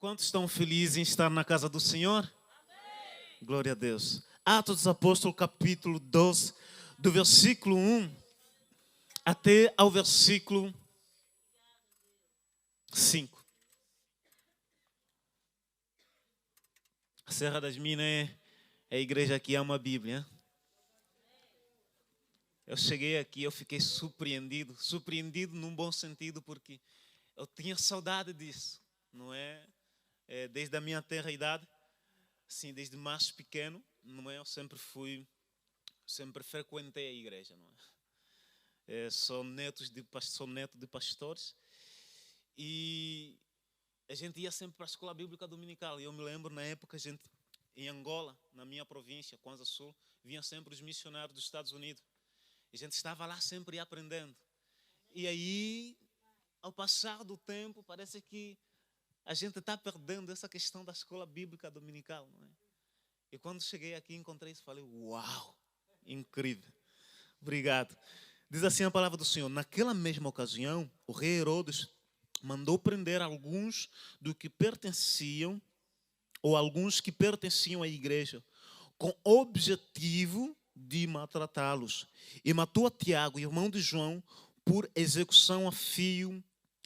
Quantos estão felizes em estar na casa do Senhor? Amém. Glória a Deus. Atos dos Apóstolos, capítulo 12, do versículo 1 até ao versículo 5. A Serra das Minas é a igreja que ama a Bíblia. Eu cheguei aqui, eu fiquei surpreendido num bom sentido, porque eu tinha saudade disso, não é? Desde a minha tenra idade, assim, desde mais pequeno, não é? Eu sempre frequentei a igreja, não é? Sou neto de pastores e a gente ia sempre para a escola bíblica dominical. E eu me lembro, na época, a gente, em Angola, na minha província, Kwanza Sul, vinham sempre os missionários dos Estados Unidos. E a gente estava lá sempre aprendendo. E aí, ao passar do tempo, parece que a gente está perdendo essa questão da escola bíblica dominical, não é? E quando cheguei aqui, encontrei isso e falei, uau, incrível. Obrigado. Diz assim a palavra do Senhor: naquela mesma ocasião, o rei Herodes mandou prender alguns alguns que pertenciam à igreja, com objetivo de maltratá-los. E matou a Tiago, irmão de João, por execução a fio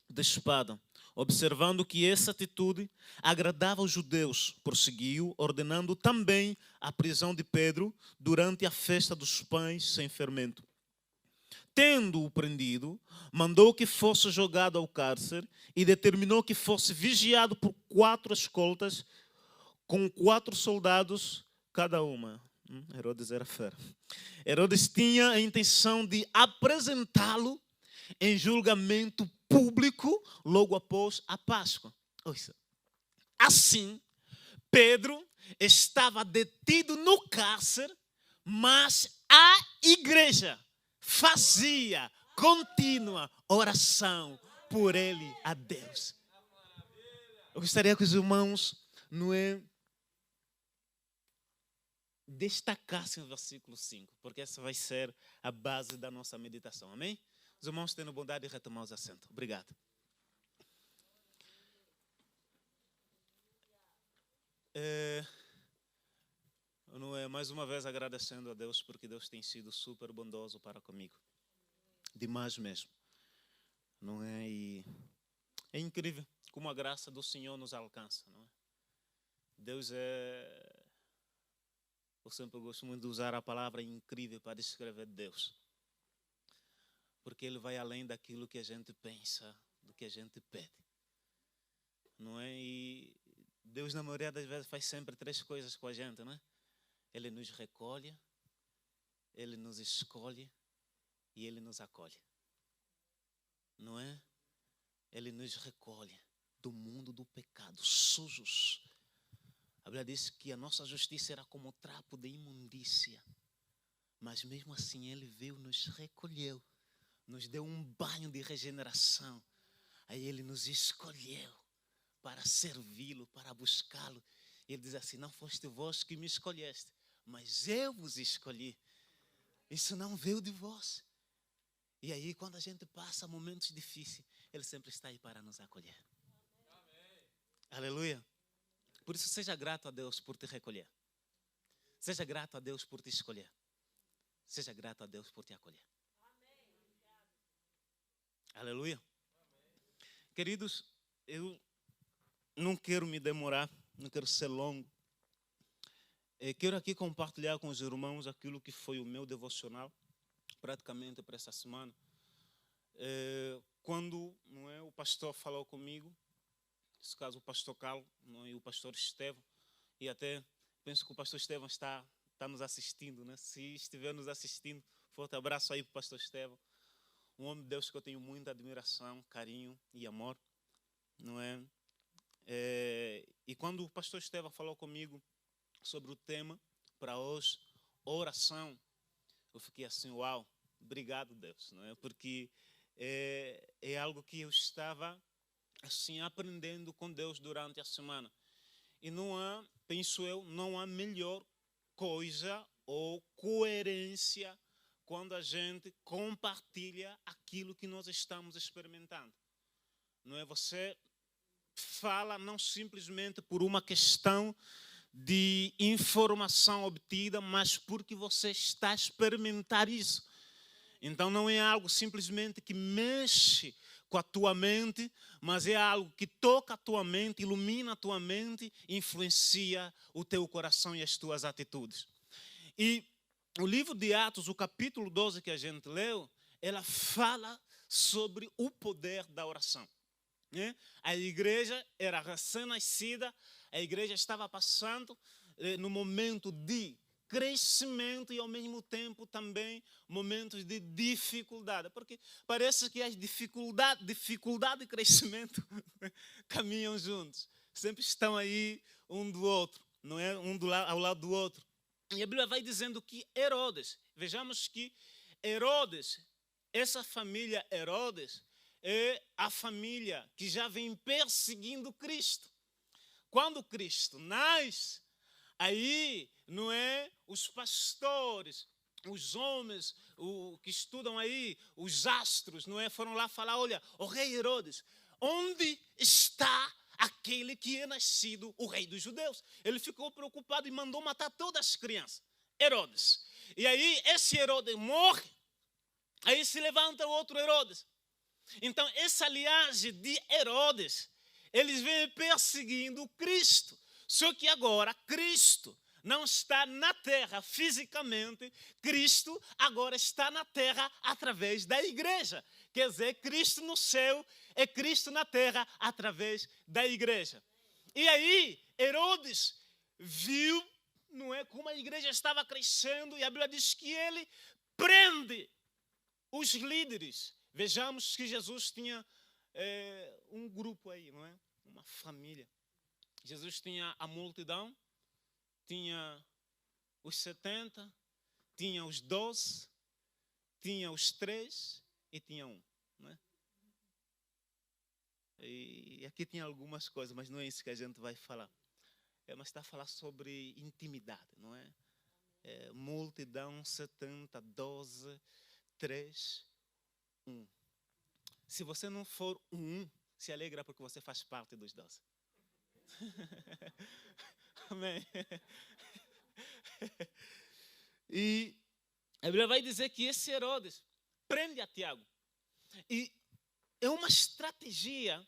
de espada. Observando que essa atitude agradava aos judeus, prosseguiu, ordenando também a prisão de Pedro durante a festa dos pães sem fermento. Tendo-o prendido, mandou que fosse jogado ao cárcere e determinou que fosse vigiado por 4 escoltas, com 4 soldados cada uma. Herodes era fera. Herodes tinha a intenção de apresentá-lo em julgamento público logo após a Páscoa. Assim, Pedro estava detido no cárcere, mas a igreja fazia contínua oração por ele a Deus. Eu gostaria que os irmãos destacassem o versículo 5, porque essa vai ser a base da nossa meditação. Amém? Os irmãos tendo bondade de retomar os assentos. Obrigado. Mais uma vez agradecendo a Deus, porque Deus tem sido super bondoso para comigo. Demais mesmo. Não é? E é incrível como a graça do Senhor nos alcança, não é? Deus é... Eu sempre gosto muito de usar a palavra incrível para descrever Deus. Porque Ele vai além daquilo que a gente pensa, do que a gente pede. Não é? E Deus, na maioria das vezes, faz sempre 3 coisas com a gente, não é? Ele nos recolhe, Ele nos escolhe e Ele nos acolhe. Não é? Ele nos recolhe do mundo do pecado, sujos. A Bíblia diz que a nossa justiça era como trapo de imundícia. Mas mesmo assim Ele veio, nos recolheu, nos deu um banho de regeneração. Aí Ele nos escolheu para servi-lo, para buscá-lo. Ele diz assim: não foste vós que me escolheste, mas eu vos escolhi. Isso não veio de vós. E aí, quando a gente passa momentos difíceis, Ele sempre está aí para nos acolher. Amém. Aleluia. Por isso, seja grato a Deus por te recolher. Seja grato a Deus por te escolher. Seja grato a Deus por te acolher. Amém. Aleluia. Amém. Queridos, eu não quero me demorar, não quero ser longo. Quero aqui compartilhar com os irmãos aquilo que foi o meu devocional, praticamente para essa semana. Quando o pastor falou comigo, nesse caso o pastor Carlos e o pastor Estevão, e até penso que o pastor Estevão está nos assistindo, né? Se estiver nos assistindo, forte abraço aí para o pastor Estevão, um homem de Deus que eu tenho muita admiração, carinho e amor, não é? E quando o pastor Estevão falou comigo sobre o tema para hoje, oração, eu fiquei assim, uau, obrigado Deus, não é? Porque é algo que eu estava assim aprendendo com Deus durante a semana. E penso eu, não há melhor coisa ou coerência quando a gente compartilha aquilo que nós estamos experimentando. Não é? Você fala não simplesmente por uma questão de informação obtida, mas porque você está a experimentar isso. Então não é algo simplesmente que mexe com a tua mente, mas é algo que toca a tua mente, ilumina a tua mente, influencia o teu coração e as tuas atitudes. E o livro de Atos, o capítulo 12 que a gente leu, ela fala sobre o poder da oração. A igreja era recém-nascida, a igreja estava passando no momento de crescimento e ao mesmo tempo também momentos de dificuldade, porque parece que as dificuldade e crescimento caminham juntos, sempre estão aí um do outro, não é? Ao lado do outro. E a Bíblia vai dizendo que Herodes, vejamos que Herodes, essa família Herodes, é a família que já vem perseguindo Cristo. Quando Cristo nasce, aí, não é, os pastores, os homens que estudam aí, os astros, não é, foram lá falar, olha, o rei Herodes, onde está aquele que é nascido o rei dos judeus? Ele ficou preocupado e mandou matar todas as crianças, Herodes. E aí, esse Herodes morre, aí se levanta outro Herodes. Então, essa linhagem de Herodes, eles vêm perseguindo Cristo. Só que agora, Cristo não está na terra fisicamente, Cristo agora está na terra através da igreja. Quer dizer, Cristo no céu é Cristo na terra através da igreja. E aí, Herodes viu, não é, como a igreja estava crescendo, e a Bíblia diz que ele prende os líderes. Vejamos que Jesus tinha um grupo aí, não é? Uma família. Jesus tinha a multidão, tinha os 70, tinha os 12, tinha os 3 e tinha um, não é? E aqui tinha algumas coisas, mas não é isso que a gente vai falar. Mas está a falar sobre intimidade, não é? Multidão, 70, 12, 3, 1. Se você não for um, se alegra porque você faz parte dos 12. Amém. E a Bíblia vai dizer que esse Herodes prende a Tiago. E é uma estratégia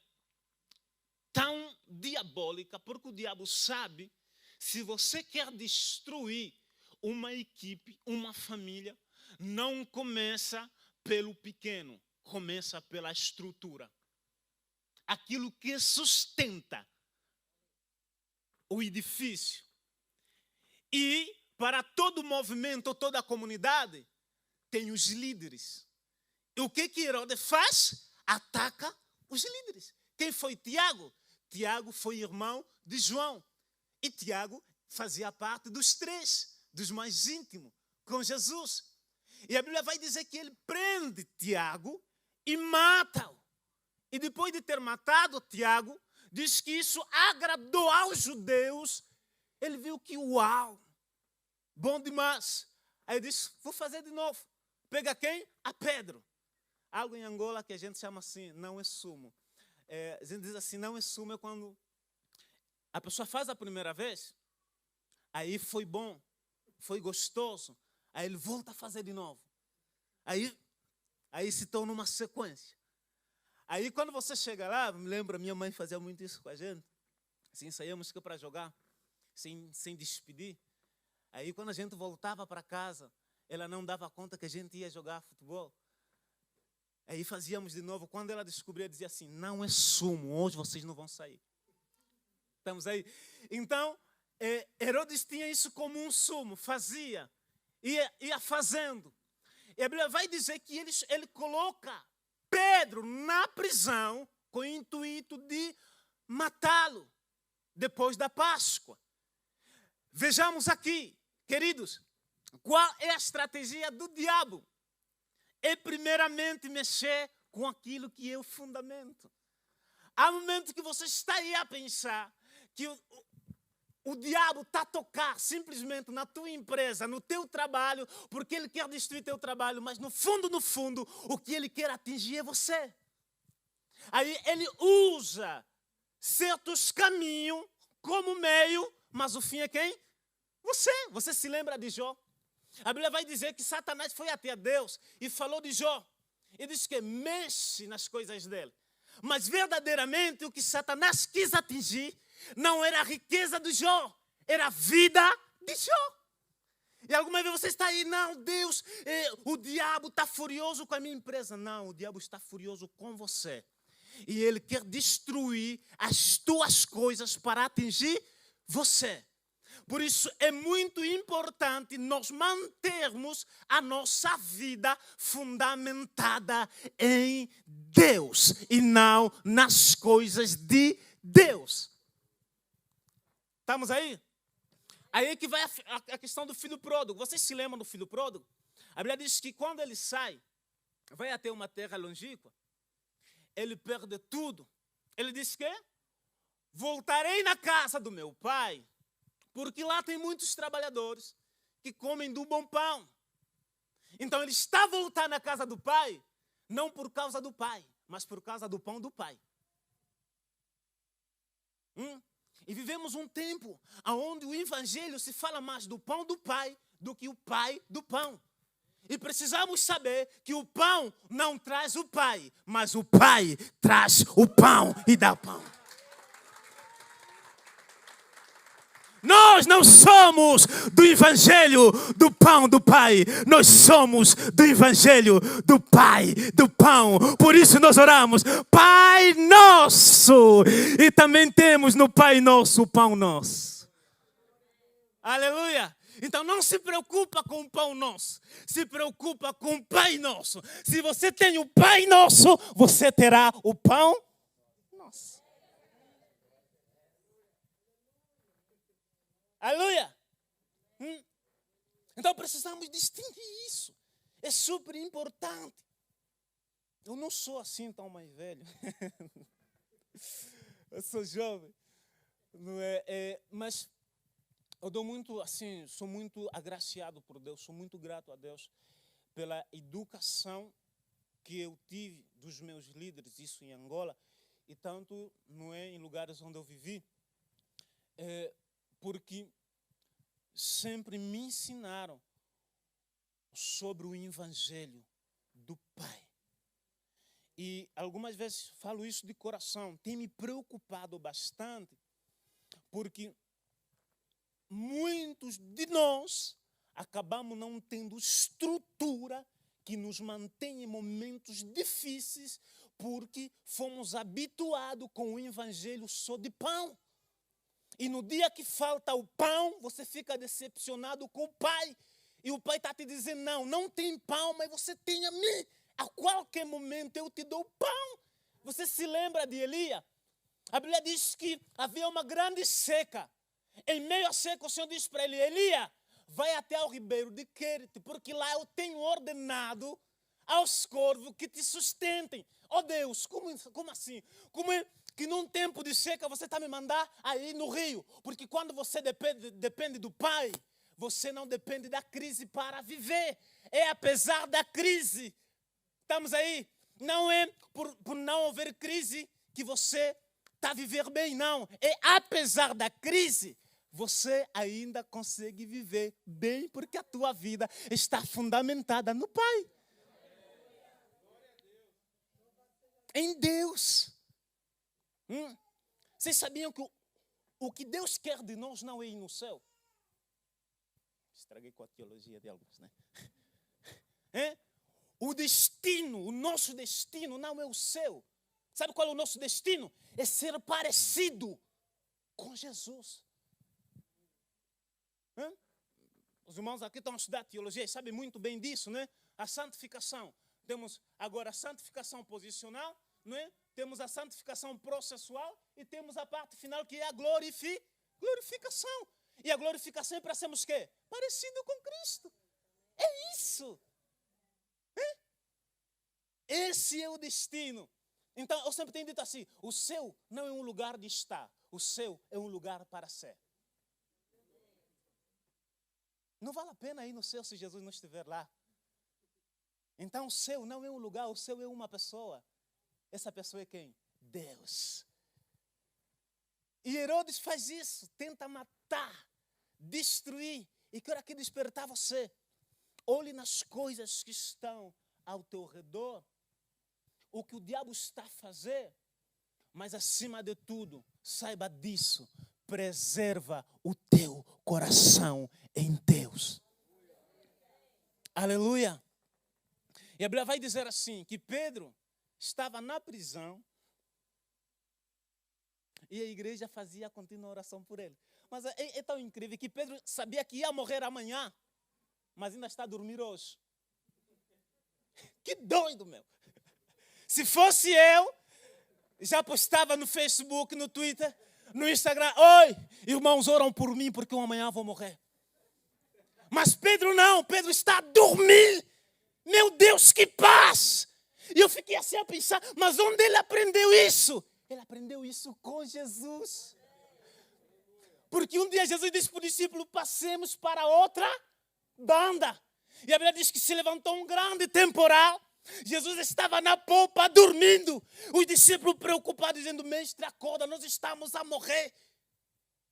tão diabólica, porque o diabo sabe, se você quer destruir uma equipe, uma família, não começa pelo pequeno, começa pela estrutura. Aquilo que sustenta o edifício. E para todo movimento, toda a comunidade, tem os líderes. E o que Herodes faz? Ataca os líderes. Quem foi Tiago? Tiago foi irmão de João. E Tiago fazia parte dos 3, dos mais íntimos, com Jesus. E a Bíblia vai dizer que ele prende Tiago e mata-o. E depois de ter matado Tiago, diz que isso agradou aos judeus. Ele viu que, uau, bom demais. Aí disse, vou fazer de novo. Pega quem? A Pedro. Algo em Angola que a gente chama assim, não é sumo. A gente diz assim, não é sumo é quando a pessoa faz a primeira vez, aí foi bom, foi gostoso, aí ele volta a fazer de novo. Aí se torna uma sequência. Aí quando você chega lá, me lembro, minha mãe fazia muito isso com a gente, assim, saíamos para jogar, sem despedir. Aí quando a gente voltava para casa, ela não dava conta que a gente ia jogar futebol. Aí fazíamos de novo. Quando ela descobria, dizia assim, não é sumo, hoje vocês não vão sair. Estamos aí. Então, Herodes tinha isso como um sumo, fazia, ia fazendo. E a Bíblia vai dizer que ele coloca Pedro na prisão com o intuito de matá-lo depois da Páscoa. Vejamos aqui, queridos, qual é a estratégia do diabo? É primeiramente mexer com aquilo que é o fundamento. Há momentos que você está aí a pensar que o diabo está a tocar simplesmente na tua empresa, no teu trabalho, porque ele quer destruir teu trabalho, mas no fundo, o que ele quer atingir é você. Aí ele usa certos caminhos como meio, mas o fim é quem? Você se lembra de Jó? A Bíblia vai dizer que Satanás foi até Deus e falou de Jó. E diz que mexe nas coisas dele. Mas verdadeiramente o que Satanás quis atingir não era a riqueza de Jó, era a vida de Jó. E alguma vez você está aí, não, Deus, o diabo está furioso com a minha empresa. Não, o diabo está furioso com você. E ele quer destruir as tuas coisas para atingir você. Por isso é muito importante nós mantermos a nossa vida fundamentada em Deus e não nas coisas de Deus. Estamos aí? Aí que vai a questão do filho pródigo. Vocês se lembram do filho pródigo? A Bíblia diz que quando ele sai, vai até uma terra longínqua, ele perde tudo. Ele diz que voltarei na casa do meu pai, porque lá tem muitos trabalhadores que comem do bom pão. Então ele está voltando na casa do pai, não por causa do pai, mas por causa do pão do pai. E vivemos um tempo onde o evangelho se fala mais do pão do pai do que o pai do pão. E precisamos saber que o pão não traz o pai, mas o pai traz o pão e dá pão. Nós não somos do evangelho do pão do pai. Nós somos do evangelho do pai, do pão. Por isso nós oramos, Pai Nosso. E também temos no Pai Nosso o pão nosso. Aleluia. Então não se preocupa com o pão nosso. Se preocupa com o Pai Nosso. Se você tem o Pai Nosso, você terá o pão nosso. Aleluia! Então precisamos distinguir isso. É super importante. Eu não sou assim tão mais velho. Eu sou jovem. Não é? Mas eu dou muito assim, sou muito agraciado por Deus, sou muito grato a Deus pela educação que eu tive dos meus líderes, isso em Angola, e tanto não é em lugares onde eu vivi. Porque sempre me ensinaram sobre o evangelho do Pai. E algumas vezes falo isso de coração, tem me preocupado bastante, porque muitos de nós acabamos não tendo estrutura que nos mantém em momentos difíceis, porque fomos habituados com o evangelho só de pão. E no dia que falta o pão, você fica decepcionado com o pai. E o pai está te dizendo, não tem pão, mas você tem a mim. A qualquer momento eu te dou pão. Você se lembra de Elias? A Bíblia diz que havia uma grande seca. Em meio à seca, o Senhor disse para ele, Elias, vai até ao ribeiro de Querite, porque lá eu tenho ordenado aos corvos que te sustentem. Oh Deus, como assim? Como é que num tempo de seca você está me mandando aí no rio? Porque quando você depende do Pai, você não depende da crise para viver. É apesar da crise. Estamos aí? Não é por não haver crise que você está a viver bem, não. É apesar da crise, você ainda consegue viver bem, porque a tua vida está fundamentada no Pai. Em Deus. Vocês sabiam que o que Deus quer de nós não é ir no céu? Estraguei com a teologia de alguns, né? O destino, o nosso destino não é o céu. Sabe qual é o nosso destino? É ser parecido com Jesus. Os irmãos aqui estão a estudar teologia e sabem muito bem disso, né? A santificação. Temos agora a santificação posicional, não é? Temos a santificação processual e temos a parte final que é a glorificação. E a glorificação é para sermos o quê? Parecido com Cristo. É isso. Esse é o destino. Então, eu sempre tenho dito assim, o céu não é um lugar de estar, o céu é um lugar para ser. Não vale a pena ir no céu se Jesus não estiver lá. Então, o céu não é um lugar, o céu é uma pessoa. Essa pessoa é quem? Deus. E Herodes faz isso, tenta matar, destruir. E quero aqui despertar você. Olhe nas coisas que estão ao teu redor, o que o diabo está a fazer, mas acima de tudo, saiba disso, preserva o teu coração em Deus. Aleluia. E a Bíblia vai dizer assim, que Pedro estava na prisão e a igreja fazia contínua oração por ele. Mas é tão incrível que Pedro sabia que ia morrer amanhã, mas ainda está a dormir hoje. Que doido, meu. Se fosse eu, já postava no Facebook, no Twitter, no Instagram. Oi, irmãos, oram por mim porque eu amanhã vou morrer. Mas Pedro não, Pedro está a dormir. Meu Deus, que paz! E eu fiquei assim a pensar, mas onde ele aprendeu isso? Ele aprendeu isso com Jesus. Porque um dia Jesus disse para o discípulo, passemos para outra banda. E a Bíblia diz que se levantou um grande temporal. Jesus estava na polpa dormindo. Os discípulos preocupados dizendo, mestre, acorda, nós estamos a morrer.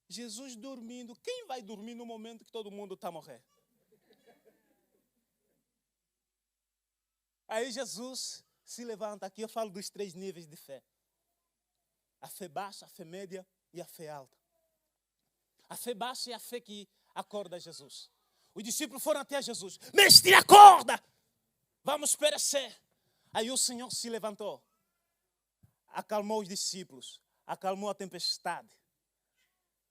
Jesus dormindo. Quem vai dormir no momento que todo mundo está a morrer? Aí Jesus se levanta. Aqui eu falo dos 3 níveis de fé. A fé baixa, a fé média e a fé alta. A fé baixa é a fé que acorda Jesus. Os discípulos foram até Jesus. Mestre, acorda! Vamos perecer. Aí o Senhor se levantou. Acalmou os discípulos. Acalmou a tempestade.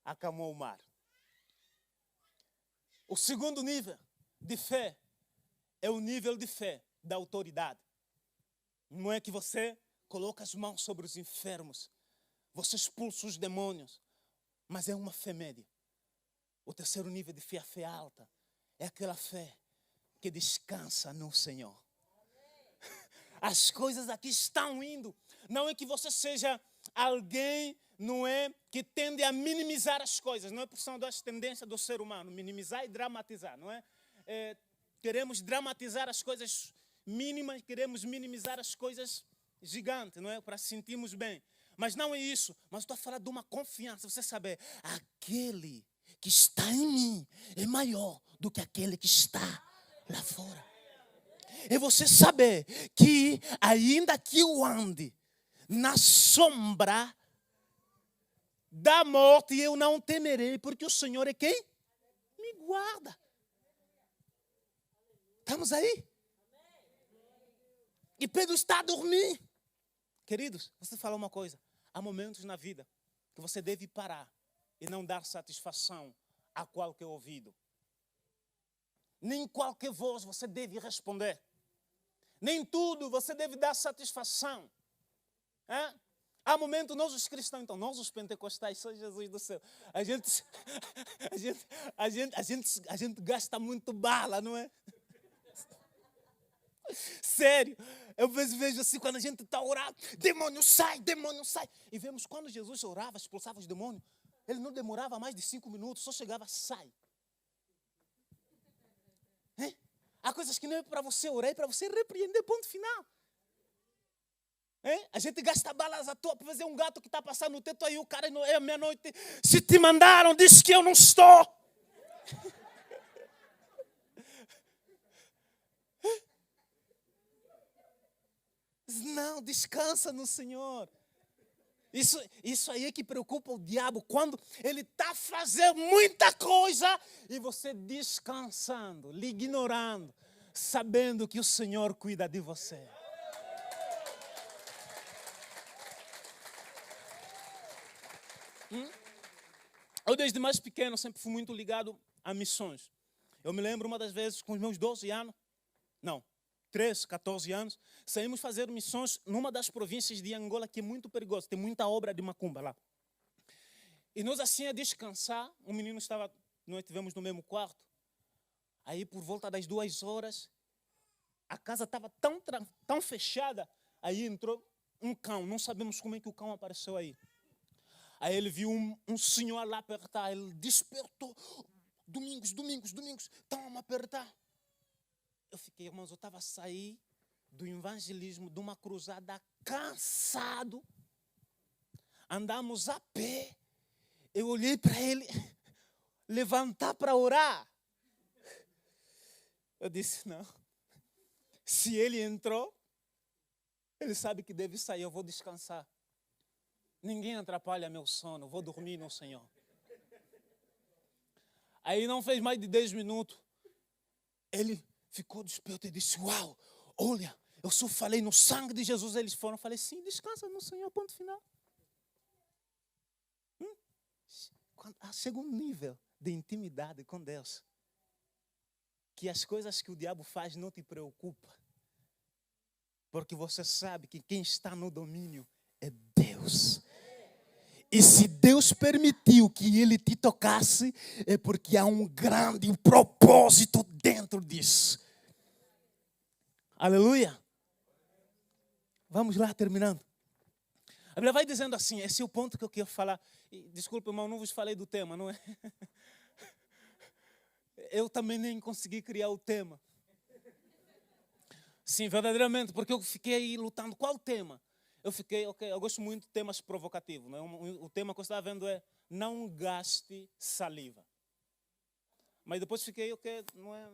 Acalmou o mar. O segundo nível de fé é o nível de fé da autoridade. Não é que você coloca as mãos sobre os enfermos. Você expulsa os demônios. Mas é uma fé média. O terceiro nível de fé, a fé alta, é aquela fé que descansa no Senhor. As coisas aqui estão indo. Não é que você seja alguém, não é, que tende a minimizar as coisas. Não é por causa das tendências do ser humano, minimizar e dramatizar, não é? Queremos dramatizar as coisas mínimas, queremos minimizar as coisas gigantes, não é? Para sentirmos bem. Mas não é isso. Mas estou a falar de uma confiança. Você saber, aquele que está em mim é maior do que aquele que está lá fora. É você saber que ainda que eu ande na sombra da morte, eu não temerei, porque o Senhor é quem me guarda. Estamos aí? E Pedro está a dormir. Queridos, você fala uma coisa. Há momentos na vida que você deve parar e não dar satisfação a qualquer ouvido. Nem qualquer voz você deve responder. Nem tudo você deve dar satisfação. Há momentos, nós os cristãos, então, nós os pentecostais, só Jesus do céu, a gente gasta muito bala, não é? Sério, eu vejo assim, quando a gente está orando, demônio sai, demônio sai. E vemos quando Jesus orava, expulsava os demônios, ele não demorava mais de 5 minutos, só chegava, sai. Há coisas que não é para você orar, é para você repreender, ponto final. A gente gasta balas à toa para fazer um gato que está passando no teto, aí o cara, é meia-noite, se te mandaram, diz que eu não estou. Não, descansa no Senhor. Isso aí é que preocupa o diabo, quando ele está fazendo muita coisa e você descansando, lhe ignorando, sabendo que o Senhor cuida de você. Eu desde mais pequeno sempre fui muito ligado a missões. Eu me lembro uma das vezes com os meus 12 anos, 13, 14 anos, saímos fazer missões numa das províncias de Angola que é muito perigosa, tem muita obra de macumba lá. E nós assim a descansar, um menino estava, nós estivemos no mesmo quarto, aí por volta das 2 horas, a casa estava tão fechada, aí entrou um cão, não sabemos como é que o cão apareceu aí. Aí ele viu um senhor lá apertar, ele despertou, Domingos, estão a me apertar. Eu fiquei, irmãos, eu estava a sair do evangelismo, de uma cruzada, cansado. Andamos a pé. Eu olhei para ele, levantar para orar. Eu disse, não. Se ele entrou, ele sabe que deve sair, eu vou descansar. Ninguém atrapalha meu sono, eu vou dormir no Senhor. Aí não fez mais de 10 minutos. Ele ficou desperto e disse, uau, olha, eu só falei no sangue de Jesus, eles foram. Eu falei, sim, descansa no Senhor, ponto final. Chega um nível de intimidade com Deus, que as coisas que o diabo faz não te preocupam. Porque você sabe que quem está no domínio é Deus. E se Deus permitiu que ele te tocasse, é porque há um grande propósito dentro disso. Aleluia. Vamos lá, terminando. A Bíblia vai dizendo assim, esse é o ponto que eu quero falar. E, desculpa, irmão, não vos falei do tema, não é? Eu também nem consegui criar o tema. Sim, verdadeiramente, porque eu fiquei aí lutando. Qual o tema? Eu fiquei, eu gosto muito de temas provocativos. Né? O tema que eu estava vendo é não gaste saliva. Mas depois fiquei, não é...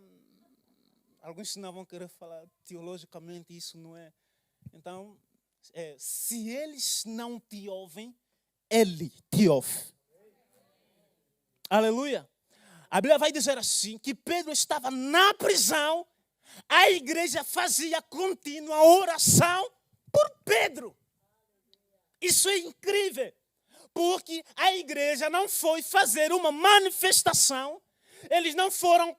Alguns não vão querer falar teologicamente, isso não é... Então, se eles não te ouvem, ele te ouve. Aleluia. A Bíblia vai dizer assim, que Pedro estava na prisão, a igreja fazia contínua oração por Pedro. Isso é incrível, porque a igreja não foi fazer uma manifestação. Eles não foram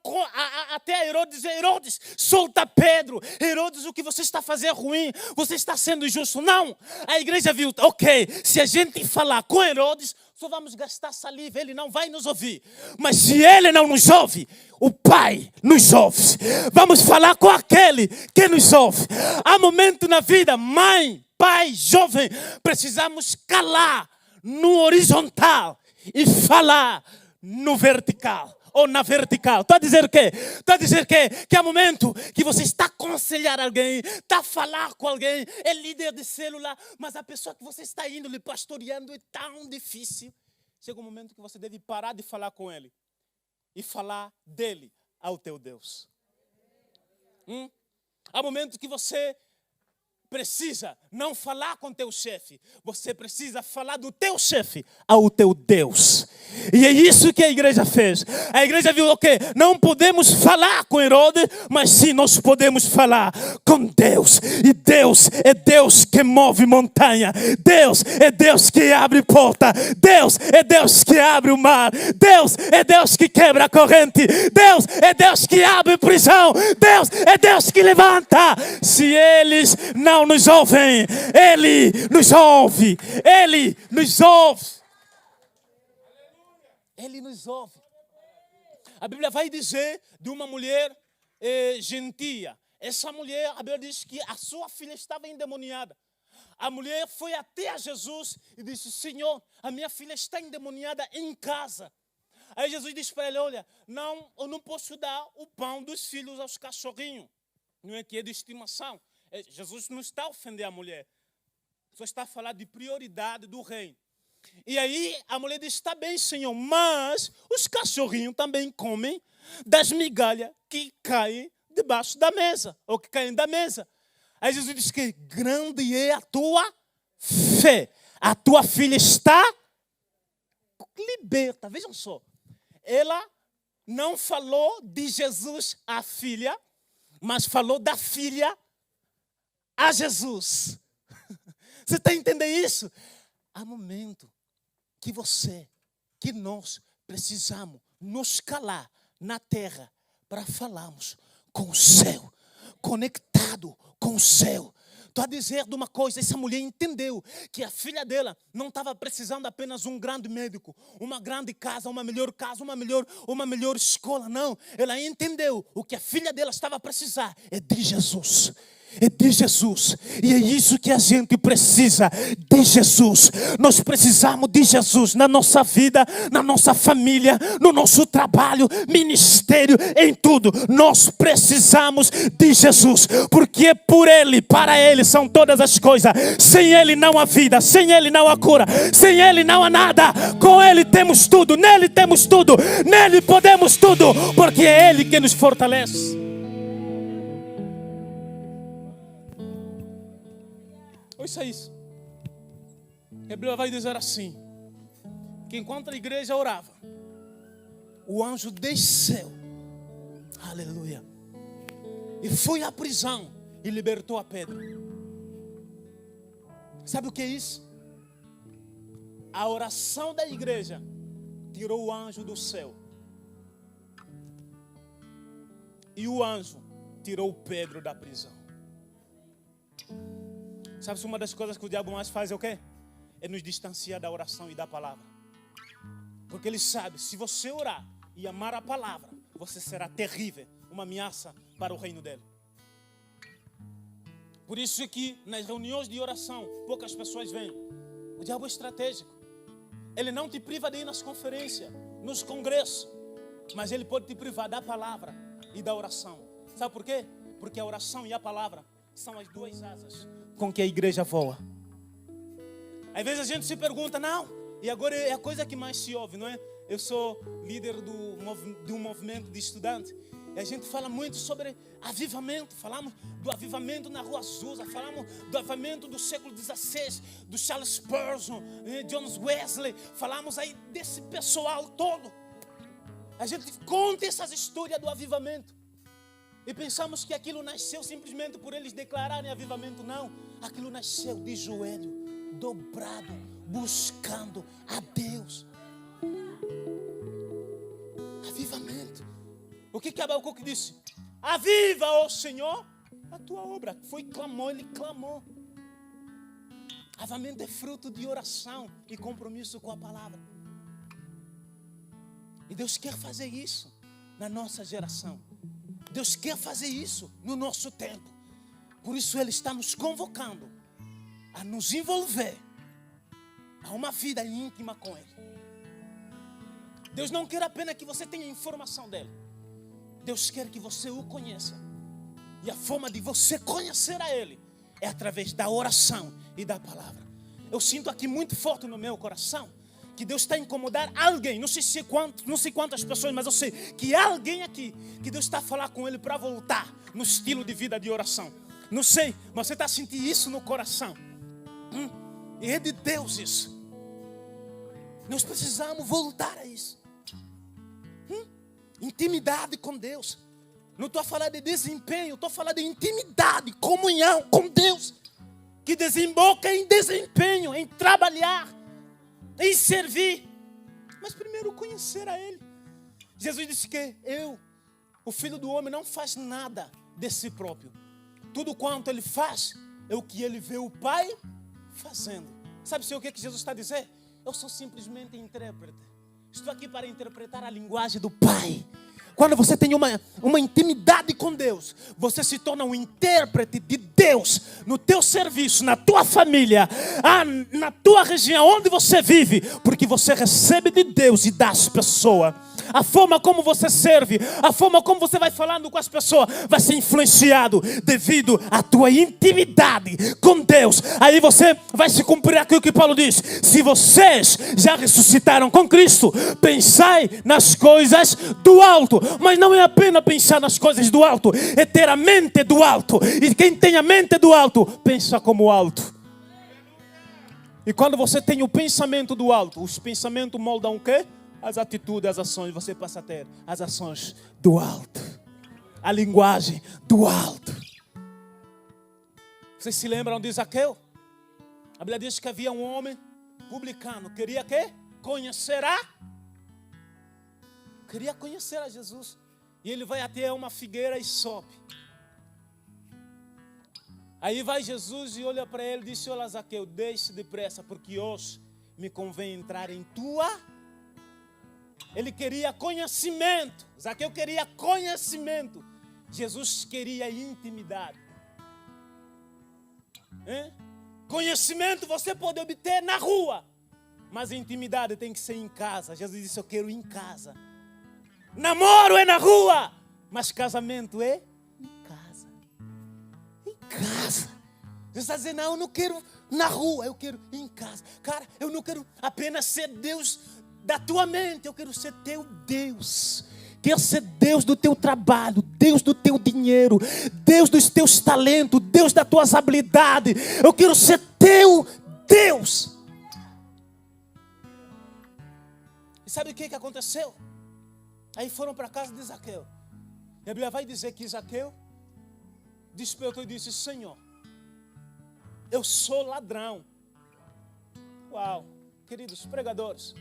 até Herodes dizer, Herodes, solta Pedro. Herodes, o que você está fazendo é ruim. Você está sendo injusto. Não. A igreja viu, ok, se a gente falar com Herodes, só vamos gastar saliva. Ele não vai nos ouvir. Mas se ele não nos ouve, o Pai nos ouve. Vamos falar com aquele que nos ouve. Há momento na vida, mãe, pai, jovem, precisamos calar no horizontal e falar no vertical. Ou na vertical. Está a dizer o quê? Está a dizer que há momento que você está a aconselhar alguém, está a falar com alguém, é líder de célula, mas a pessoa que você está indo lhe pastoreando é tão difícil. Chega um momento que você deve parar de falar com ele e falar dele ao teu Deus. Há momento que você precisa não falar com teu chefe. Você precisa falar do teu chefe ao teu Deus. E é isso que a igreja fez. A igreja viu o quê? Não podemos falar com Herodes, mas sim nós podemos falar com Deus. E Deus é Deus que move montanha. Deus é Deus que abre porta. Deus é Deus que abre o mar. Deus é Deus que quebra a corrente. Deus é Deus que abre prisão. Deus é Deus que levanta. Se eles não nos ouvem, Ele nos ouve. Ele nos ouve. Ele nos ouve. A Bíblia vai dizer de uma mulher gentia. Essa mulher, a Bíblia diz que a sua filha estava endemoniada. A mulher foi até a Jesus e disse, Senhor, a minha filha está endemoniada em casa. Aí Jesus disse para ele, olha, não, eu não posso dar o pão dos filhos aos cachorrinhos. Não é que é de estimação. Jesus não está a ofender a mulher. Só está a falar de prioridade do reino. E aí a mulher diz, está bem, Senhor, mas os cachorrinhos também comem das migalhas que caem debaixo da mesa, ou que caem da mesa. Aí Jesus diz que grande é a tua fé. A tua filha está liberta. Vejam só. Ela não falou de Jesus à filha, mas falou da filha a Jesus. Você está entendendo isso? Há momento que nós precisamos nos calar na terra para falarmos com o céu, conectado com o céu. Estou a dizer de uma coisa, essa mulher entendeu que a filha dela não estava precisando apenas de um grande médico, uma grande casa, uma melhor escola, não. Ela entendeu o que a filha dela estava a precisar é de Jesus. é de Jesus. E é isso que a gente precisa, de Jesus. Nós precisamos de Jesus na nossa vida, na nossa família, no nosso trabalho, ministério, em tudo. Nós precisamos de Jesus, porque por Ele, para Ele são todas as coisas. Sem Ele não há vida, sem Ele não há cura, sem Ele não há nada. Com Ele temos tudo, nele temos tudo, nele podemos tudo, porque é Ele que nos fortalece. Ouça isso. A Bíblia vai dizer assim, que enquanto a igreja orava, o anjo desceu, aleluia, e foi à prisão e libertou a Pedro. Sabe o que é isso? A oração da igreja tirou o anjo do céu, e o anjo tirou Pedro da prisão. Sabe, uma das coisas que o diabo mais faz é o quê? É nos distanciar da oração e da palavra. Porque ele sabe, se você orar e amar a palavra, você será terrível, uma ameaça para o reino dele. Por isso é que nas reuniões de oração, poucas pessoas vêm. O diabo é estratégico. Ele não te priva de ir nas conferências, nos congressos, mas ele pode te privar da palavra e da oração. Sabe por quê? Porque a oração e a palavra são as duas asas com que a igreja voa. Às vezes a gente se pergunta, não, e agora é a coisa que mais se ouve, não é? Eu sou líder de um movimento de estudantes, e a gente fala muito sobre avivamento. Falamos do avivamento na Rua Azusa, falamos do avivamento do século XVI, do Charles Spurgeon, John Wesley, falamos aí desse pessoal todo. A gente conta essas histórias do avivamento. E pensamos que aquilo nasceu simplesmente por eles declararem avivamento. Não, aquilo nasceu de joelho, dobrado, buscando a Deus. Avivamento. O que Abacuque disse? Aviva, ó Senhor, a tua obra. Ele clamou. Avivamento é fruto de oração e compromisso com a palavra. E Deus quer fazer isso na nossa geração. Deus quer fazer isso no nosso tempo. Por isso Ele está nos convocando a nos envolver a uma vida íntima com Ele. Deus não quer apenas que você tenha informação dEle. Deus quer que você o conheça. E a forma de você conhecer a Ele é através da oração e da palavra. Eu sinto aqui muito forte no meu coração que Deus está a incomodar alguém, não sei quantas pessoas, mas eu sei que alguém aqui, que Deus está a falar com ele para voltar no estilo de vida de oração. Não sei, mas você está a sentir isso no coração. E é de Deus isso. Nós precisamos voltar a isso. Intimidade com Deus. Não estou a falar de desempenho, estou a falar de intimidade, comunhão com Deus, que desemboca em desempenho, em trabalhar, em servir, mas primeiro conhecer a Ele. Jesus disse que o Filho do Homem, não faz nada de si próprio. Tudo quanto Ele faz é o que Ele vê o Pai fazendo. Sabe o que Jesus está a dizer? Eu sou simplesmente intérprete. Estou aqui para interpretar a linguagem do Pai. Quando você tem uma intimidade com Deus, você se torna um intérprete de Deus no teu serviço, na tua família, na tua região onde você vive, porque você recebe de Deus e dá às pessoas. A forma como você serve, a forma como você vai falando com as pessoas, vai ser influenciado devido à tua intimidade com Deus. Aí você vai se cumprir aquilo que Paulo diz: se vocês já ressuscitaram com Cristo, pensai nas coisas do alto. Mas não é apenas pensar nas coisas do alto, é ter a mente do alto. E quem tem a mente do alto, pensa como alto. E quando você tem o pensamento do alto, os pensamentos moldam o quê? As atitudes, as ações. Você passa a ter as ações do alto, a linguagem do alto. Vocês se lembram de Zaqueu? A Bíblia diz que havia um homem publicano. Queria quê? Queria conhecer a Jesus. E ele vai até uma figueira e sobe. Aí vai Jesus e olha para ele e diz: olha, Zaqueu, deixe depressa, porque hoje me convém entrar em tua. Ele queria conhecimento. Zaqueu queria conhecimento. Jesus queria intimidade. Conhecimento você pode obter na rua, mas a intimidade tem que ser em casa. Jesus disse, eu quero em casa. Namoro é na rua, mas casamento é em casa. Em casa. Jesus está dizendo, não, eu não quero na rua, eu quero em casa. Cara, eu não quero apenas ser Deus da tua mente, eu quero ser teu Deus. Quero ser Deus do teu trabalho, Deus do teu dinheiro, Deus dos teus talentos, Deus das tuas habilidades. Eu quero ser teu Deus. E sabe o que aconteceu? Aí foram para a casa de Zaqueu. E a Bíblia vai dizer que Zaqueu despertou e disse, Senhor, eu sou ladrão. Uau, queridos pregadores,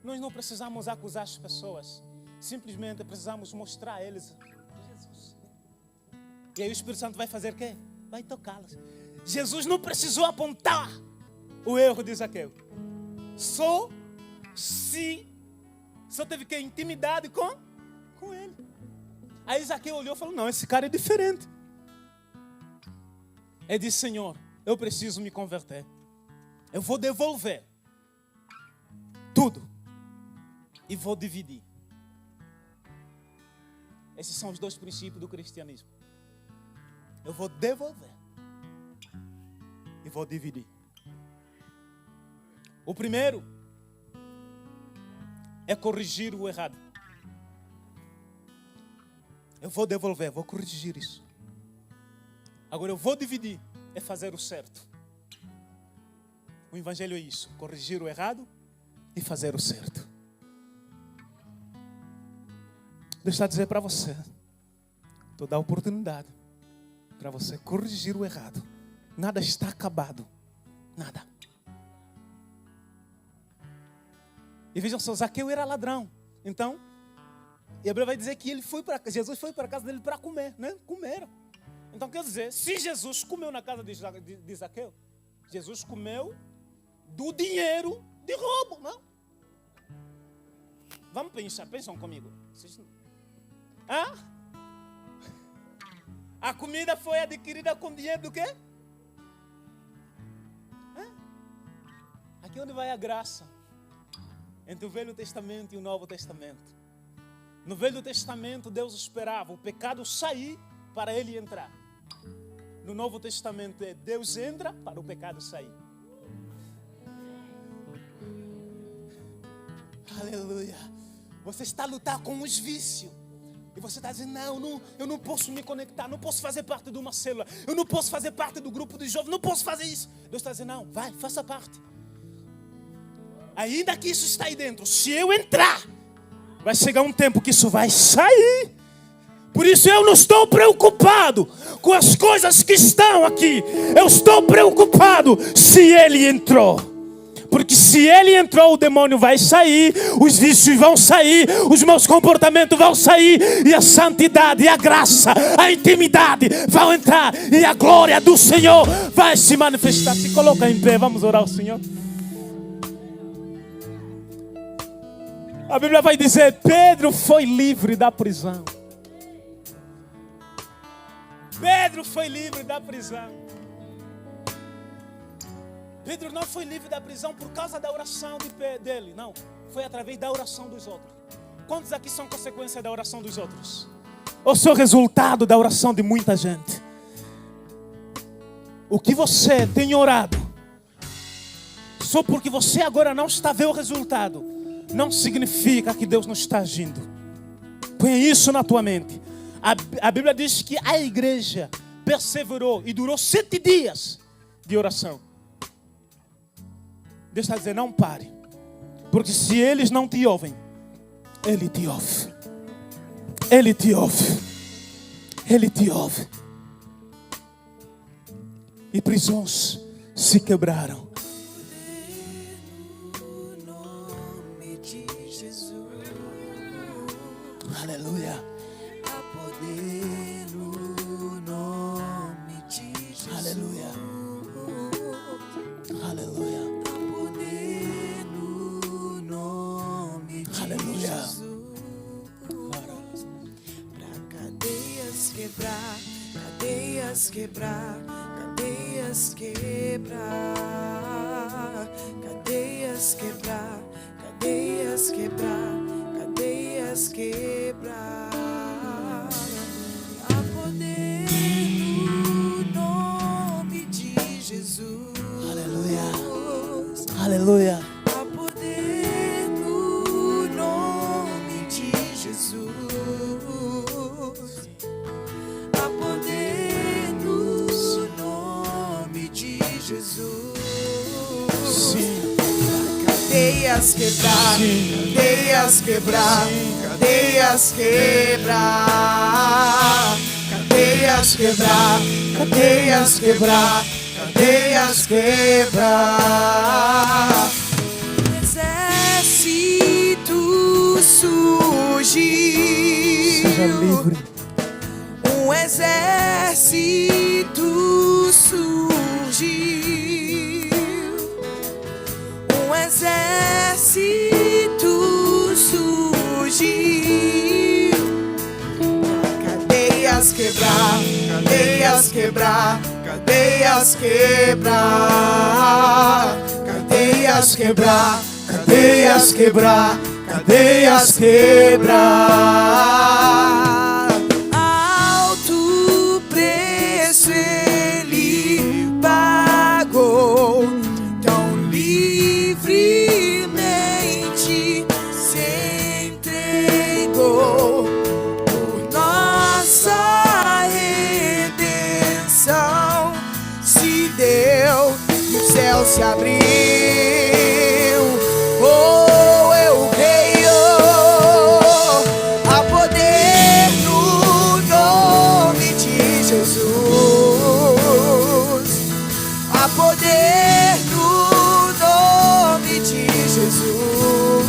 nós não precisamos acusar as pessoas. Simplesmente precisamos mostrar a eles Jesus. E aí o Espírito Santo vai fazer o quê? Vai tocá-los. Jesus não precisou apontar o erro de Zaqueu. Só teve que intimidade com ele. Aí Zaqueu olhou e falou, não, esse cara é diferente. Ele disse, Senhor, eu preciso me converter. Eu vou devolver tudo e vou dividir. Esses são os dois princípios do cristianismo. Eu vou devolver e vou dividir. O primeiro é corrigir o errado. Eu vou devolver, vou corrigir isso. Agora eu vou dividir, é fazer o certo. O evangelho é isso, corrigir o errado e fazer o certo. Deixa eu dizer para você, estou dando a oportunidade para você corrigir o errado. Nada está acabado, nada. E vejam só, Zaqueu era ladrão. Então, e a Bíblia vai dizer que Jesus foi para a casa dele para comer, né? Comeram. Então quer dizer, se Jesus comeu na casa de Zaqueu, Jesus comeu do dinheiro de roubo, não? Vamos pensam comigo. A comida foi adquirida com dinheiro do quê? Aqui onde vai a graça entre o Velho Testamento e o Novo Testamento. No Velho Testamento Deus esperava o pecado sair para ele entrar. No Novo Testamento Deus entra para o pecado sair. Aleluia. Você está a lutar com os vícios. E você está dizendo, não, eu não posso me conectar, não posso fazer parte de uma célula, eu não posso fazer parte do grupo de jovens, não posso fazer isso. Deus está dizendo, não, vai, faça parte. Ainda que isso está aí dentro, se eu entrar, vai chegar um tempo que isso vai sair. Por isso eu não estou preocupado com as coisas que estão aqui. Eu estou preocupado se ele entrou. Porque se ele entrou, o demônio vai sair, os vícios vão sair, os meus comportamentos vão sair, e a santidade, a graça, a intimidade vão entrar, e a glória do Senhor vai se manifestar. Se coloca em pé, vamos orar ao Senhor. A Bíblia vai dizer, Pedro foi livre da prisão. Pedro foi livre da prisão. Pedro não foi livre da prisão por causa da oração dele, não. Foi através da oração dos outros. Quantos aqui são consequência da oração dos outros? Ou são resultado da oração de muita gente? O que você tem orado, só porque você agora não está vendo o resultado, não significa que Deus não está agindo. Põe isso na tua mente. A Bíblia diz que a igreja perseverou e durou 7 dias de oração. Deus está dizendo, não pare. Porque se eles não te ouvem, Ele te ouve. Ele te ouve. Ele te ouve. E prisões se quebraram. Aleluia. Há poder no nome de Jesus. Aleluia. Aleluia. Há poder no nome de Aleluia. Jesus. Pra cadeias quebrar, cadeias quebrar, cadeias cadeias quebrar, cadeias quebrar, cadeias quebrar, cadeias quebrar. Há poder no nome de Jesus. Aleluia. Aleluia. Há poder no nome de Jesus. Há poder no nome de Jesus. Sim. Cadeias quebrar, cadeias quebrar, cadeias quebrar, cadeias quebrar, cadeias quebrar, cadeias quebrar. Exército surgiu. Seja livre. Um exército surgiu. Um exército surgiu. Cadeias quebrar, cadeias quebrar, cadeias quebrar, cadeias quebrar, cadeias quebrar, cadeias quebrar. Alto preço ele pagou, tão livremente se entregou por nossa redenção. Se deu e o céu se abriu. Oh, eu creio. Há poder no nome de Jesus. Há poder no nome de Jesus.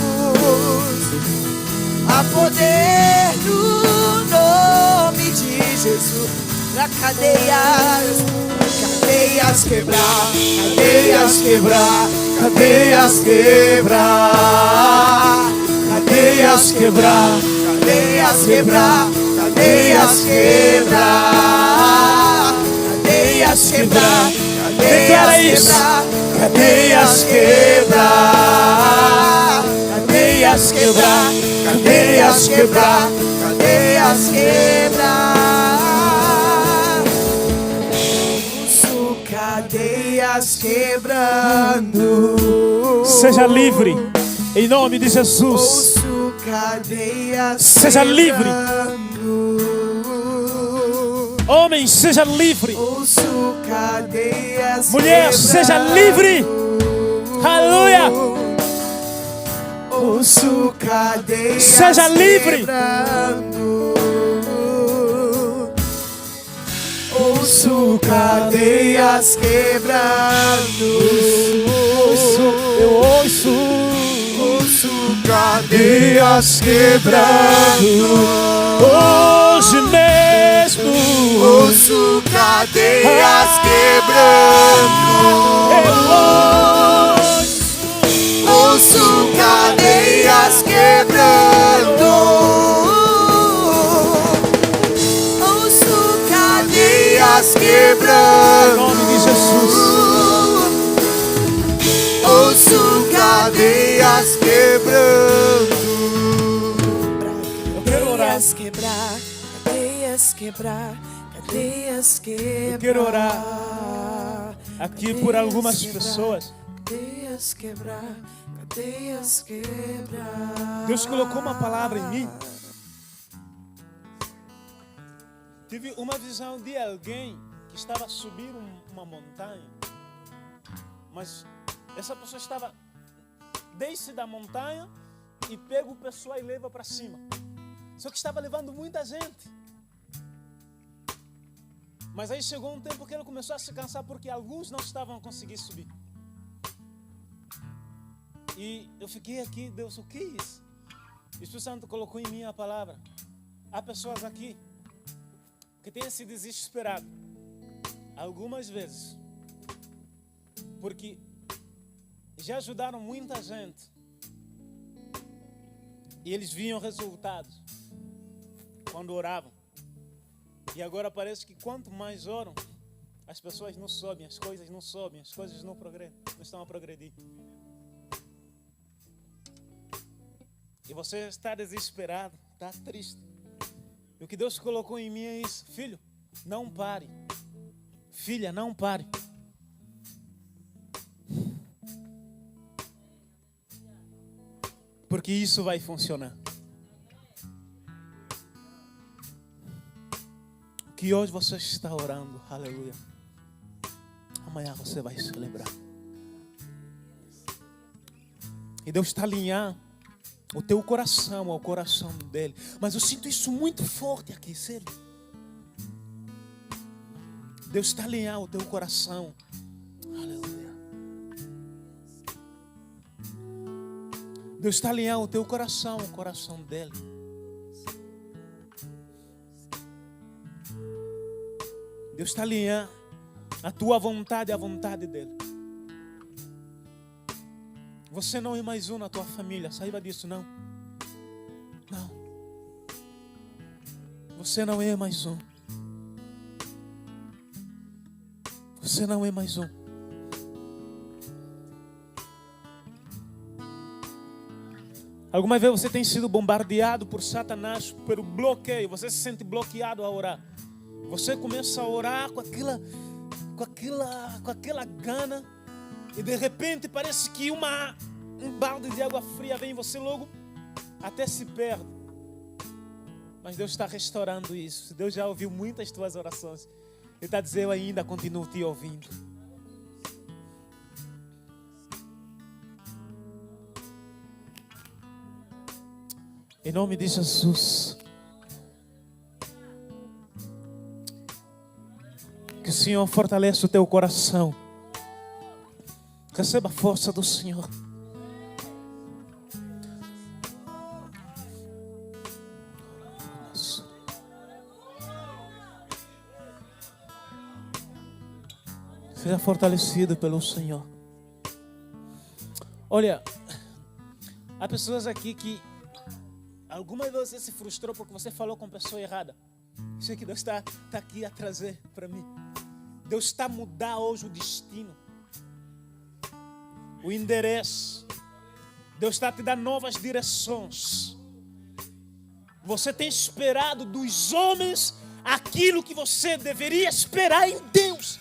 Há poder no nome de Jesus. Pra cadeias, cadeias quebrar, cadeias quebrar, cadeias quebrar, cadeias quebrar, cadeias quebrar, cadeias quebrar, cadeias quebrar, cadeias quebrar, cadeias quebrar, cadeias quebrar, cadeias quebrar, cadeias quebrar. Ouço cadeias quebrando. Seja livre. Em nome de Jesus. Ouço cadeias Seja livre. quebrando. Homem, seja livre. Ouço cadeias Mulher, seja livre. Aleluia. Ouço cadeias Seja livre. quebrando. Ouço cadeias quebrando. Eu ouço. Ouço cadeias quebrando. Hoje mesmo. Ouço cadeias quebrando. Ouço cadeias quebrando. Ouço cadeias quebrando. Em nome de Jesus. Ouço cadeias quebrando. Eu quero orar. Cadeias quebrar, cadeias quebrar, cadeias quebrar. Eu quero orar aqui por algumas pessoas. Cadeias quebrar, cadeias quebrar. Deus colocou uma palavra em mim. Tive uma visão de alguém que estava a subir uma montanha. Mas essa pessoa estava, desce da montanha e pega o pessoal e leva para cima. Só que estava levando muita gente. Mas aí chegou um tempo que ele começou a se cansar porque alguns não estavam a conseguir subir. E eu fiquei aqui, Deus, o que é isso? O Espírito Santo colocou em mim a palavra. Há pessoas aqui que têm se desesperado algumas vezes, porque já ajudaram muita gente e eles viam resultados quando oravam. E agora parece que quanto mais oram, As pessoas não sobem, as coisas não sobem, as coisas não progredem, não estão a progredir. E você está desesperado, está triste. E o que Deus colocou em mim é isso: filho, não pare. Filha, não pare. Porque isso vai funcionar. Que hoje você está orando, aleluia. Amanhã você vai celebrar. E Deus está alinhando o teu coração ao coração dele. Mas eu sinto isso muito forte aqui, sério. Deus está alinhando o teu coração. Aleluia. Deus está alinhando o teu coração ao coração dele. Deus está alinhando a tua vontade à vontade dele. Você não é mais um na tua família, saiba disso, não. Não. Você não é mais um. Você não é mais um. Alguma vez você tem sido bombardeado por Satanás, pelo bloqueio, você se sente bloqueado a orar. Você começa a orar com aquela gana, e de repente parece que um balde de água fria vem em você, logo até se perde. Mas Deus está restaurando isso. Deus já ouviu muitas tuas orações. Ele está dizendo: eu ainda continuo te ouvindo. Em nome de Jesus. Que o Senhor fortaleça o teu coração. Receba a força do Senhor. Seja fortalecido pelo Senhor. Olha, há pessoas aqui que alguma vez você se frustrou porque você falou com a pessoa errada. Isso é que Deus está aqui a trazer para mim. Deus está a mudar hoje o destino, o endereço. Deus está a te dar novas direções. Você tem esperado dos homens aquilo que você deveria esperar em Deus.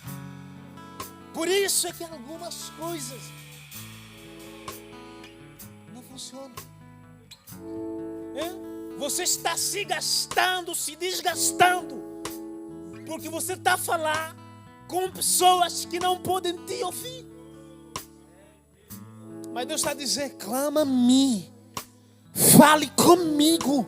Por isso é que algumas coisas não funcionam. Você está se gastando, se desgastando, porque você está a falar com pessoas que não podem te ouvir. Mas Deus está a dizer: clama a mim, fale comigo,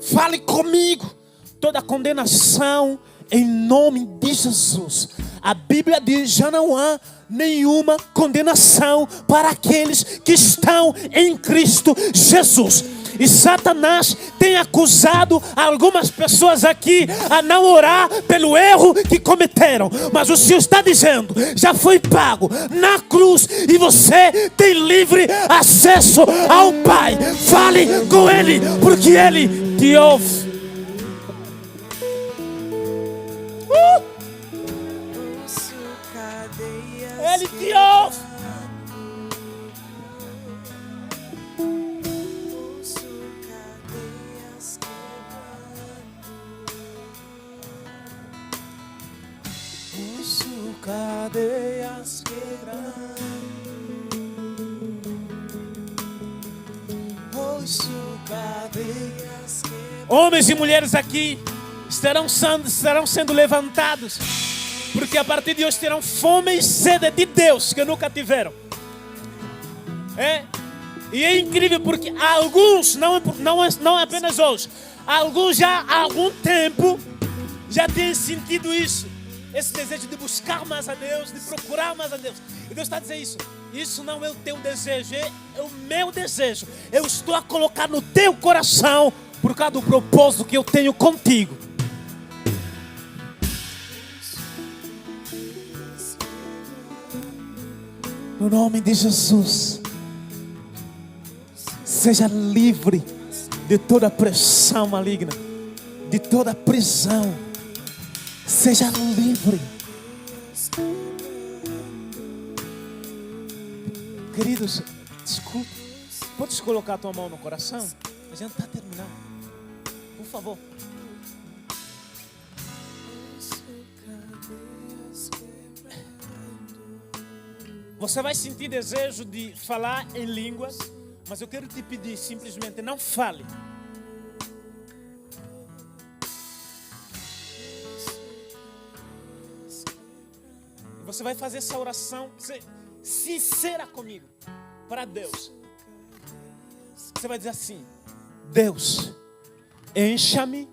fale comigo. Toda condenação em nome de Jesus. A Bíblia diz: já não há nenhuma condenação para aqueles que estão em Cristo Jesus. E Satanás tem acusado algumas pessoas aqui a não orar pelo erro que cometeram. Mas o Senhor está dizendo: já foi pago na cruz e você tem livre acesso ao Pai. Fale com Ele, porque Ele te ouve. Ele te ouve. Cadeias quebrando, cadeias quebrando. Homens e mulheres aqui estarão sendo levantados, porque a partir de hoje terão fome e sede de Deus que nunca tiveram. E é incrível porque alguns, não apenas hoje, alguns já há algum tempo já têm sentido isso. Esse desejo de buscar mais a Deus, de procurar mais a Deus. E Deus está a dizer isso. Isso não é o teu desejo, é o meu desejo. Eu estou a colocar no teu coração por causa do propósito que eu tenho contigo. No nome de Jesus. Seja livre de toda pressão maligna, de toda prisão. Seja livre. Queridos, desculpe. Podes colocar a tua mão no coração? A gente está terminando. Por favor. Você vai sentir desejo de falar em línguas, mas eu quero te pedir simplesmente não fale. Você vai fazer essa oração sincera comigo, para Deus. Você vai dizer assim: Deus, encha-me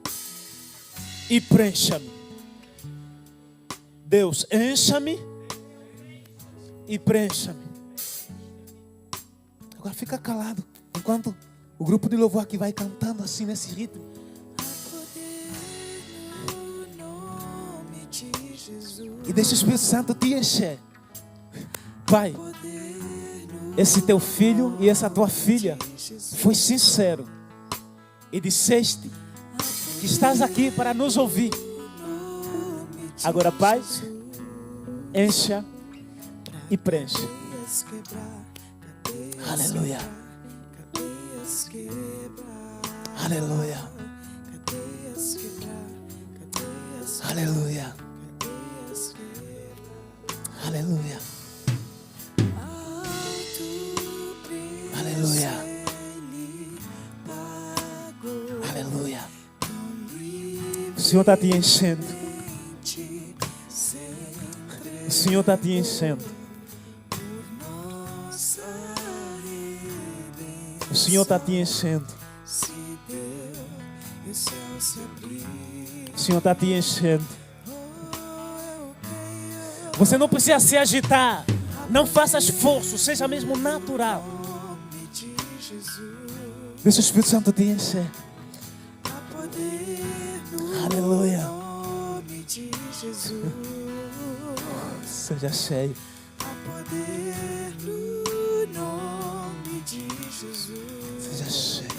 e preencha-me. Deus, encha-me e preencha-me. Agora fica calado, enquanto o grupo de louvor aqui vai cantando assim nesse ritmo. E deixa o Espírito Santo te encher. Pai, esse teu filho e essa tua filha foi sincero e disseste que estás aqui para nos ouvir. Agora, Pai, encha e preencha. Aleluia. Aleluia. Aleluia. Aleluia. Aleluia. Aleluia. O Senhor está te enchendo. O Senhor está te enchendo. O Senhor está te enchendo. O Senhor está te enchendo. Você não precisa se agitar. Não faça esforço. Seja mesmo natural. Deixa o Espírito Santo te encher. Aleluia. Seja cheio. Seja cheio.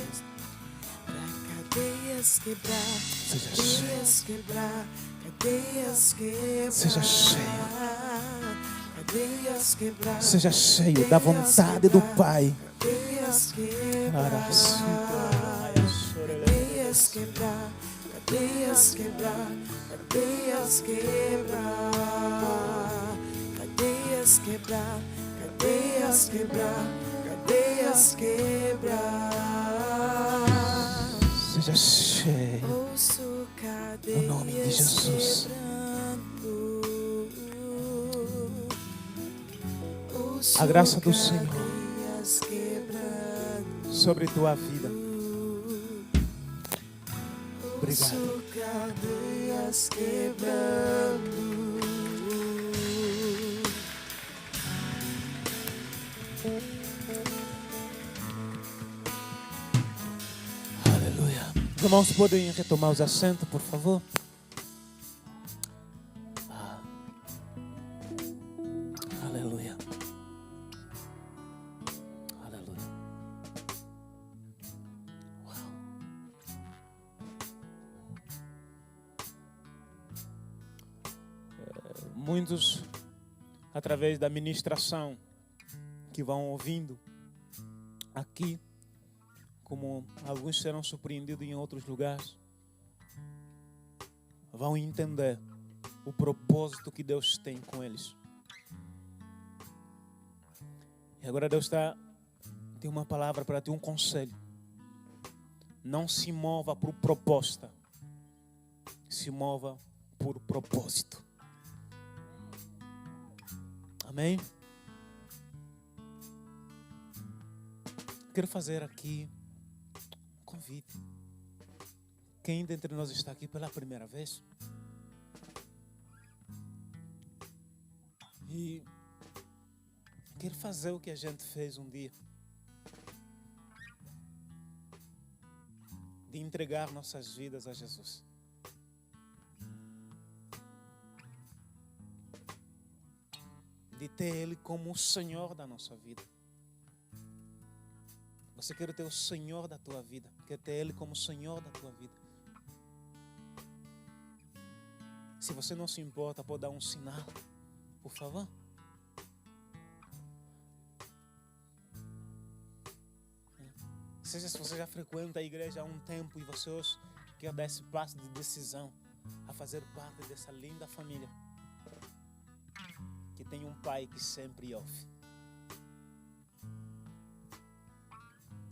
Seja cheio. Seja cheio. Seja cheio da vontade do Pai. Cadeias quebrar, cadeias quebrar, cadeias quebrar, cadeias quebrar, cadeias quebrar, cadeias quebrar. Seja cheio no nome de Jesus. A graça do Senhor sobre tua vida. Obrigado. Aleluia. Os irmãos podem retomar os assentos, por favor. Aleluia. Aleluia. Uau. Muitos, através da ministração que vão ouvindo aqui, como alguns serão surpreendidos em outros lugares, vão entender o propósito que Deus tem com eles. E agora Deus tem uma palavra para ti, um conselho. Não se mova por proposta, se mova por propósito. Amém? Quero fazer aqui um convite. Quem dentre nós está aqui pela primeira vez e quer fazer o que a gente fez um dia, de entregar nossas vidas a Jesus. De ter Ele como o Senhor da nossa vida. Você quer ter o Senhor da tua vida, quer ter Ele como o Senhor da tua vida. Se você não se importa, pode dar um sinal Por favor. Seja se você já frequenta a igreja há um tempo e você hoje quer dar esse passo de decisão a fazer parte dessa linda família que tem um pai que sempre ouve.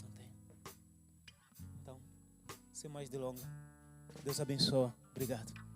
Não tem? Então, sem mais delongas, Deus abençoe. Obrigado.